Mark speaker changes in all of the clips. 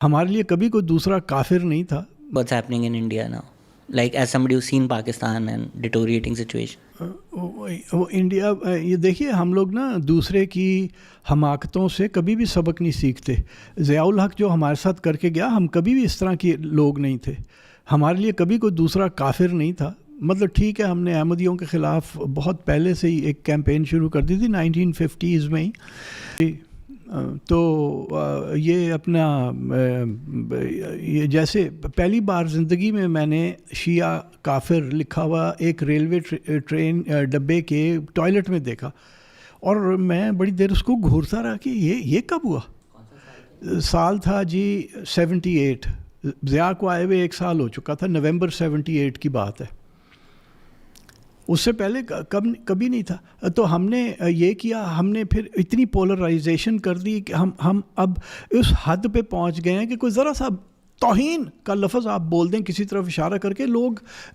Speaker 1: ہمارے لیے کبھی کوئی دوسرا کافر نہیں تھا.
Speaker 2: What's happening in India now? Like as somebody who's seen Pakistan and deteriorating situation.
Speaker 1: وہ انڈیا یہ دیکھیے ہم لوگ نا دوسرے کی حماقتوں سے کبھی بھی سبق نہیں سیکھتے. ضیاء الحق جو ہمارے ساتھ کر کے گیا, ہم کبھی بھی اس طرح کے لوگ نہیں تھے. ہمارے لیے کبھی کوئی دوسرا کافر نہیں تھا. مطلب ٹھیک ہے ہم نے احمدیوں کے خلاف بہت پہلے سے ہی ایک کیمپین شروع کر دی تھی 1950s میں ہی. تو یہ اپنا یہ جیسے پہلی بار زندگی میں نے شیعہ کافر لکھا ہوا ایک ریلوے ٹرین ڈبے کے ٹوائلٹ میں دیکھا, اور میں بڑی دیر اس کو گھورتا رہا کہ یہ کب ہوا. سال تھا جی 78, ضیاء کو آئے ہوئے 1 سال ہو چکا تھا, نومبر 78 کی بات ہے. اس سے پہلے کبھی نہیں تھا. تو ہم نے یہ کیا, ہم نے پھر اتنی پولرائزیشن کر دی کہ ہم اب اس حد پہ پہنچ گئے ہیں کہ کوئی ذرا سا توہین کا لفظ آپ بول دیں کسی طرف اشارہ کر کے, لوگ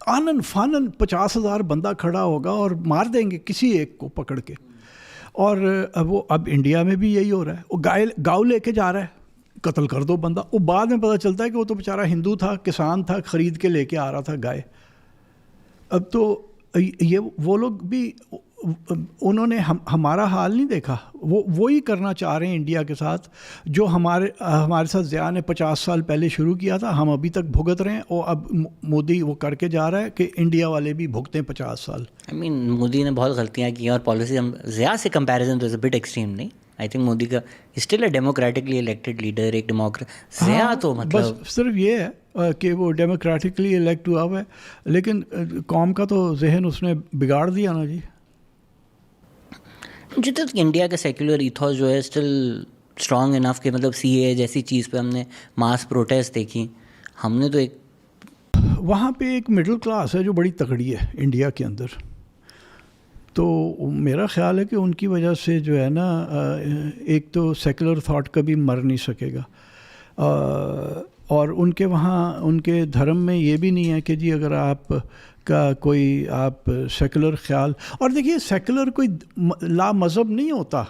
Speaker 1: آنن فانن 50,000 بندہ کھڑا ہوگا اور مار دیں گے کسی ایک کو پکڑ کے. اور وہ اب انڈیا میں بھی یہی ہو رہا ہے. وہ گاؤ لے کے جا رہا ہے, قتل کر دو بندہ. وہ بعد میں پتہ چلتا ہے کہ وہ تو بیچارہ ہندو تھا, کسان تھا, خرید کے لے کے آ رہا تھا گائے. اب تو یہ وہ لوگ بھی انہوں نے ہمارا حال نہیں دیکھا. وہی کرنا چاہ رہے ہیں انڈیا کے ساتھ جو ہمارے ساتھ ضیاء نے 50 سال پہلے شروع کیا تھا. ہم ابھی تک بھگت رہے ہیں, اور اب مودی وہ کر کے جا رہا ہے کہ انڈیا والے بھی بھگتیں 50 سال.
Speaker 2: مودی نے بہت غلطیاں کی اور پالیسی ہم ضیاء سے کمپیریزن تو از اے بٹ ایکسٹریم نہیں. آئی تھنک مودی کا still a democratically elected leader, ایک ضیاء تو مطلب
Speaker 1: بس صرف یہ ہے کہ وہ ڈیموکریٹکلی الیکٹ ہوا ہے, لیکن قوم کا تو ذہن اس نے بگاڑ دیا نا جی.
Speaker 2: مجھے تو انڈیا کا سیکولر ایتھوس جو ہے اسٹل اسٹرانگ انف کہ مطلب سی اے جیسی چیز پہ ہم نے ماس پروٹیسٹ دیکھی. ہم نے تو ایک
Speaker 1: وہاں پہ ایک مڈل کلاس ہے جو بڑی تکڑی ہے انڈیا کے اندر. تو میرا خیال ہے کہ ان کی وجہ سے جو ہے نا, ایک تو سیکولر تھاٹ کبھی مر نہیں سکے گا, اور ان کے وہاں ان کے دھرم میں یہ بھی نہیں ہے کہ جی اگر آپ کا کوئی آپ سیکولر خیال, اور دیکھیے سیکولر کوئی لا مذہب نہیں ہوتا.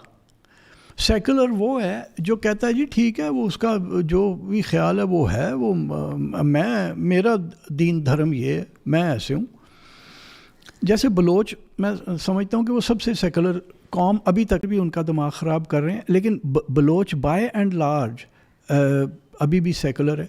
Speaker 1: سیکولر وہ ہے جو کہتا ہے جی ٹھیک ہے, وہ اس کا جو بھی خیال ہے وہ ہے, وہ میرا دین دھرم یہ ہے, میں ایسے ہوں. جیسے بلوچ میں سمجھتا ہوں کہ وہ سب سے سیکولر قوم, ابھی تک بھی ان کا دماغ خراب کر رہے ہیں, لیکن بلوچ بائی اینڈ لارج ابھی بھی سیکولر ہے.